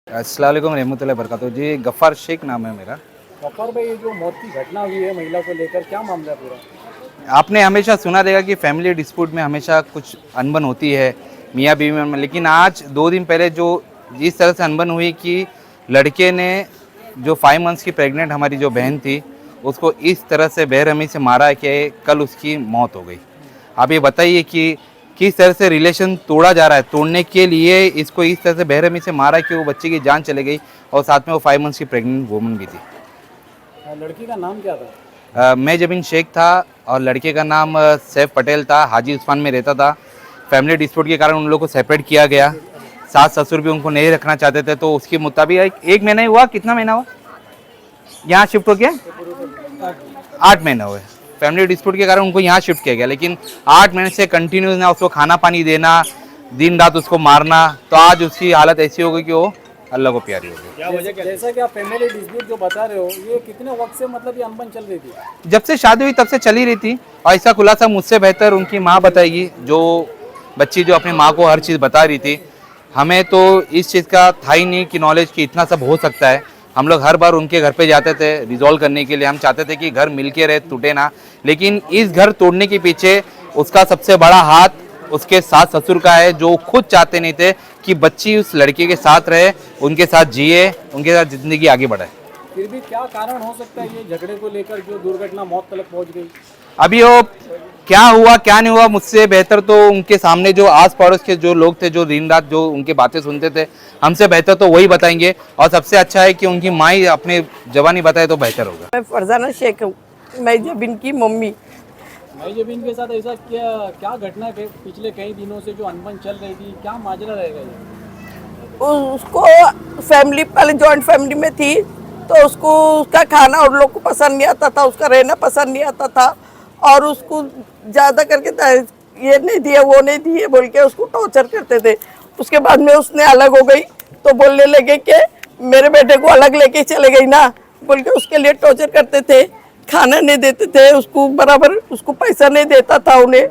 अस्सलाम वालेकुम रहमतुल्लाहि वबरकातुहू। जी गफ़्फ़ार शेख नाम है मेरा। गफ्फार भाई, ये जो मौत की घटना हुई है महिला को लेकर, क्या मामला है पूरा? आपने हमेशा सुना रहेगा कि फैमिली डिस्प्यूट में हमेशा कुछ अनबन होती है मियाँ बीवी में, लेकिन आज 2 दिन पहले जो जिस तरह से अनबन हुई कि लड़के ने जो 5 मंथ्स की प्रेग्नेंट हमारी जो बहन थी उसको इस तरह से बेरहमी से मारा कि कल उसकी मौत हो गई। आप ये बताइए कि किस तरह से रिलेशन तोड़ा जा रहा है, तोड़ने के लिए इसको इस तरह से बेरहमी से मारा कि वो बच्चे की जान चले गई और साथ में वो 5 मंथ्स की प्रेग्नेंट वूमन भी थी। लड़की का नाम क्या था? मैं जबीन शेख था और लड़के का नाम सैफ पटेल था। हाजी उस्मान में रहता था। फैमिली डिस्प्यूट के कारण उन लोगों को सेपरेट किया गया। सास ससुर भी उनको नहीं रखना चाहते थे, तो उसके मुताबिक एक महीना ही हुआ। कितना महीना हुआ यहाँ शिफ्ट हो गया? 8 महीने हुए। फैमिली डिस्प्यूट के कारण उनको यहाँ शिफ्ट किया गया, लेकिन 8 महीने से कंटिन्यूस ना उसको खाना पानी देना, दिन रात उसको मारना, तो आज उसकी हालत ऐसी हो गई कि वो अल्लाह को प्यारी हो गई। क्या वजह? जैसा कि आप फैमिली डिस्प्यूट जो बता रहे हो, ये कितने वक्त से मतलब ये अनबन चल रही थी? जब से शादी हुई तब से चली रही थी, और ऐसा खुलासा मुझसे बेहतर उनकी माँ बताएगी, जो बच्ची जो अपनी माँ को हर चीज़ बता रही थी। हमें तो इस चीज़ का था ही नहीं कि नॉलेज कि इतना सब हो सकता है। हम लोग हर बार उनके घर पे जाते थे रिजॉल्व करने के लिए। हम चाहते थे कि घर मिल के रहे, टूटे ना, लेकिन इस घर तोड़ने के पीछे उसका सबसे बड़ा हाथ उसके सास ससुर का है, जो खुद चाहते नहीं थे कि बच्ची उस लड़के के साथ रहे, उनके साथ जिए, उनके साथ ज़िंदगी आगे बढ़ाए। फिर भी क्या कारण हो सकता है ये झगड़े को लेकर जो दुर्घटना मौत तक पहुंच गई? अभी वो क्या हुआ क्या नहीं हुआ, मुझसे बेहतर तो उनके सामने जो आस पड़ोस के जो लोग थे, जो दिन रात जो उनके बातें सुनते थे, हमसे बेहतर तो वही बताएंगे। और सबसे अच्छा है कि उनकी माँ ही अपने जवानी बताए तो बेहतर होगा। मैं फरजाना शेख हूँ, मैं जबीन की मम्मी। भाई, जब इनके साथ ऐसा क्या घटना है? पिछले कई दिनों से जो अनबन चल रही थी, क्या माजरा रहेगा ये? उसको फैमिली पहले जॉइंट फैमिली में थी, तो उसको उसका खाना और लोग को पसंद नहीं आता था, उसका रहना पसंद नहीं आता था, और उसको ज़्यादा करके ये नहीं दिए वो नहीं दिए बोल के उसको टॉर्चर करते थे। उसके बाद में उसने अलग हो गई तो बोलने लगे कि मेरे बेटे को अलग लेके चले गई ना बोल के उसके लिए टॉर्चर करते थे। खाना नहीं देते थे उसको बराबर, उसको पैसा नहीं देता था उन्हें।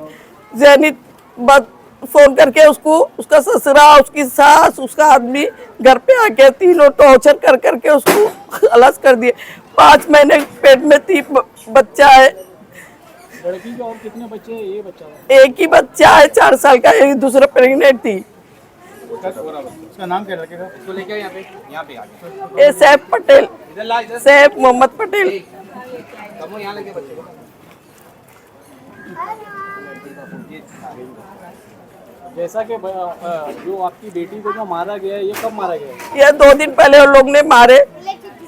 जैनी बात फोन करके उसको उसका ससुरा, उसकी सास, उसका आदमी घर पे आके तीनों टॉर्चर कर करके उसको अलग कर दिए। 5 महीने पेट में थी, बच्चा है। लड़की के और कितने बच्चे हैं? ये बच्चा है? एक ही बच्चा है, 4 साल का, एक दूसरा प्रेग्नेंट थी। उसका नाम क्या लड़के का? इसको लेके यहाँ पे आगे। ये सैफ पटेल, सैफ मोहम्मद पटेल। जैसा कि जो आपकी बेटी को जो मारा गया है, ये कब मारा गया है? ये 2 दिन पहले उन लोग ने मारे।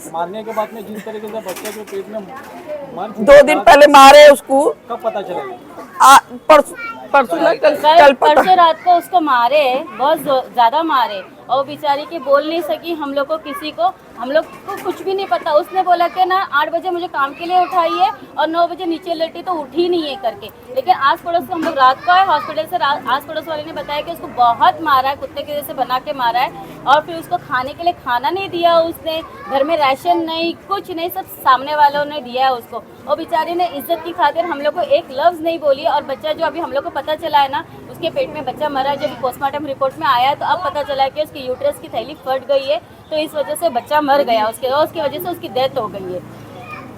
मारने के बाद में जिस तरीके से बच्चा के पेट में मर 2 दिन पहले मारे उसको। कब पता चला? परसों परसों रात को उसको मारे, बहुत ज्यादा मारे, और वो बेचारी के बोल नहीं सकी। हम लोग को किसी को, हम लोग को कुछ भी नहीं पता। उसने बोला कि ना 8 बजे मुझे काम के लिए उठाइए और 9 बजे नीचे लेटी तो उठी नहीं है करके। लेकिन आस पड़ोस को हम लोग रात को आए हॉस्पिटल से, आस पड़ोस वाले ने बताया कि उसको बहुत मारा है, कुत्ते के जैसे बना के मारा है, और फिर उसको खाने के लिए खाना नहीं दिया उसने, घर में राशन नहीं, कुछ नहीं, सब सामने वालों ने दिया है उसको। और बेचारी ने इज्जत की खातिर हम लोग को एक लफ्ज़ नहीं बोली। और बच्चा जो अभी हम लोग को पता चला है ना, उसके पेट में बच्चा मरा है, जब पोस्टमार्टम रिपोर्ट में आया तो अब पता चला है कि उसकी यूट्रस की थैली फट गई है, तो इस वजह से बच्चा मर गया उसकी वजह से उसकी डेथ हो गई है।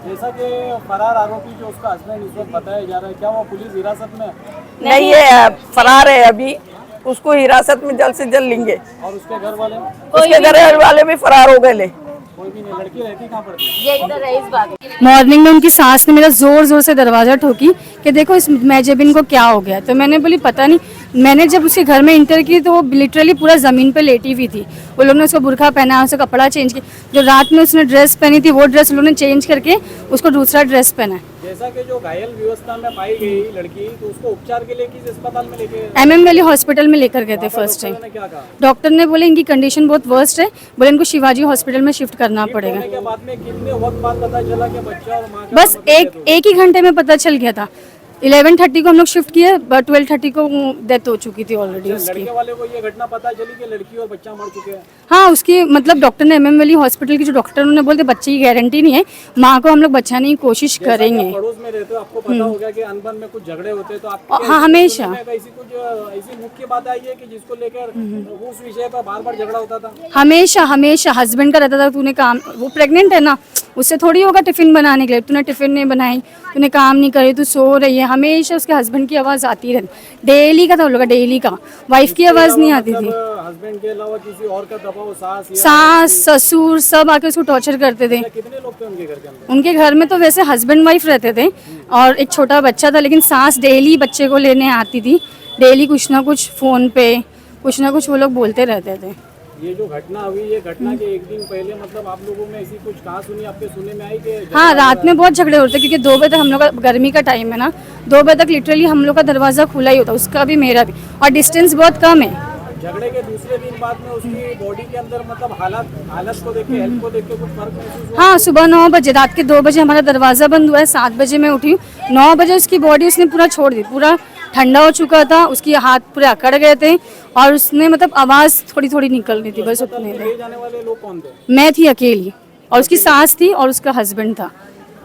जैसा कि फरार आरोपी जो उसका हस्बैंड इस वक्त बताया जा रहा है, क्या वो पुलिस हिरासत में? नहीं है, फरार है अभी। उसको हिरासत में जल्द से जल्द लेंगे। और उसके घर वाले? उसके घर वाले भी फरार हो गए। कोई भी नहीं। लड़की रहती कहाँ पर थी? ये इधर रईस बाग। मॉर्निंग में उनकी सास ने मेरा जोर जोर से दरवाजा ठोकी कि देखो इस मैजेबिन को क्या हो गया। तो मैंने बोली पता नहीं। मैंने जब उसके घर में इंटर की तो वो लिटरली पूरा ज़मीन पे लेटी हुई थी। वो लोग ने उसको बुरखा पहना, उसका कपड़ा चेंज किया, जो रात में उसने ड्रेस पहनी थी वो ड्रेस लोगों ने चेंज करके उसको दूसरा ड्रेस पहना है। जैसा कि जो घायल व्यवस्था में पाई गई लड़की, तो उसको उपचार के लिए किस अस्पताल में लेके? MM वैली हॉस्पिटल में लेकर गए थे फर्स्ट टाइम। क्या कहा डॉक्टर ने? बोले इनकी कंडीशन बहुत वर्स्ट है, बोले इनको शिवाजी हॉस्पिटल में शिफ्ट करना पड़ेगा। के बाद में कितने वक्त बाद पता चला कि बच्चा और माँ? बस एक ही घंटे में पता चल गया था। 11:30 को हम लोग शिफ्ट किए, बट 12:30 को डेथ हो चुकी थी ऑलरेडी उसकी। लड़के वाले को ये घटना पता चली कि लड़की और बच्चा मर चुके हैं? हाँ, उसकी मतलब डॉक्टर ने एमएम वैली हॉस्पिटल की जो डॉक्टर उन्होंने बोलते बच्चे की गारंटी नहीं है, माँ को हम लोग बचाने की कोशिश करेंगे। पड़ोस में रहते हो, आपको पता होगा कि अनबन में कुछ झगड़े होते हैं, तो आप हाँ, हमेशा ऐसी मुख्य बात आई है कि जिसको लेकर उस विषय पर बार बार झगड़ा होता था? हमेशा हमेशा हस्बैंड का रहता था, तूने काम, वो प्रेग्नेंट है ना, उससे थोड़ी होगा टिफिन बनाने के लिए, तूने टिफिन नहीं बनाई, तूने काम नहीं करी, तू सो रही है, हमेशा उसके हस्बैंड की आवाज़ आती रहती। डेली का था उन लोग का, डेली का। वाइफ की आवाज़ नहीं आती थी। हस्बैंड के अलावा किसी और का दबाव, सास ससुर सब आके उसको टॉर्चर करते थे। कितने लोग थे उनके घर के अंदर? उनके घर में तो वैसे हस्बैंड वाइफ रहते थे और एक छोटा बच्चा था, लेकिन सास डेली बच्चे को लेने आती थी, डेली कुछ ना कुछ फ़ोन पे कुछ ना कुछ वो लोग बोलते रहते थे। ये जो घटना हुई, ये घटना के एक दिन पहले मतलब आप लोगों में ऐसी कुछ कहा सुनी, आपके सुनने में आई कि हाँ, रात में बहुत झगड़े होते क्योंकि 2 बजे तक हम लोग का, गर्मी का टाइम है ना, 2 बजे तक लिटरली हम लोग का दरवाज़ा खुला ही होता, उसका भी मेरा भी, और डिस्टेंस बहुत कम है। झगड़े के दूसरे दिन बाद में उसकी बॉडी के अंदर मतलब हालत को देख के, हेल्थ को देख के कुछ फर्क महसूस हुआ? हाँ, सुबह 9 बजे, रात के 2 बजे हमारा दरवाज़ा बंद हुआ है, 7 बजे मैं उठी, 9 बजे उसकी बॉडी उसने पूरा छोड़ दी, पूरा ठंडा हो चुका था, उसके हाथ पूरे अकड़ गए थे और उसने मतलब आवाज़ थोड़ी थोड़ी निकल रही थी, बस उतने ले जाने वाले लोग कौन थे? मैं थी अकेली और उसकी सास थी और उसका हस्बैंड था,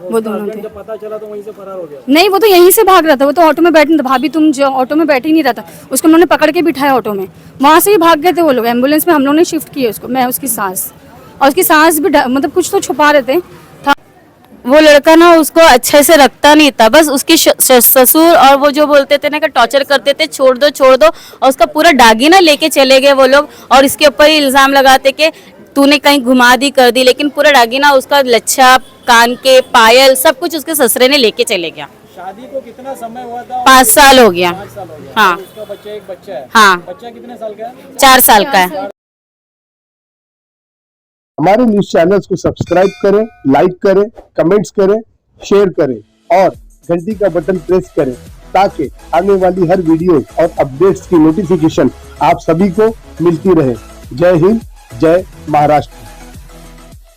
वो दोनों थे। जब पता चला तो वहीं से फरार हो गया? नहीं, वो तो यहीं से भाग रहा था, वो तो ऑटो में बैठ, भाभी तुम जो ऑटो में बैठ ही नहीं रहा था, उसको उन्होंने पकड़ के बिठाया ऑटो में, वहाँ से ही भाग गए थे वो लोग। एम्बुलेंस में हम लोग ने शिफ्ट किए उसको, मैं, उसकी सास, और उसकी सास भी मतलब कुछ तो छुपा रहे थे। वो लड़का ना उसको अच्छे से रखता नहीं था, बस उसके ससुर और वो जो बोलते थे ना कि टॉर्चर करते थे, छोड़ दो, और उसका पूरा डागी ना लेके चले गए वो लोग, और इसके ऊपर ही इल्जाम लगाते कि तूने कहीं घुमा दी कर दी, लेकिन पूरा डागी ना उसका लच्छा, कान के पायल सब कुछ उसके ससुरे ने लेके चले गया। शादी को कितना समय हुआ था? 5 साल हो गया। 5 साल हो गया। हाँ। उसका बच्चा, एक बच्चा है? हाँ। बच्चा कितने साल का है? 4 साल का है। हमारे न्यूज चैनल्स को सब्सक्राइब करें, लाइक करें, कमेंट्स करें, शेयर करें और घंटी का बटन प्रेस करें ताकि आने वाली हर वीडियो और अपडेट्स की नोटिफिकेशन आप सभी को मिलती रहे। जय हिंद, जय महाराष्ट्र।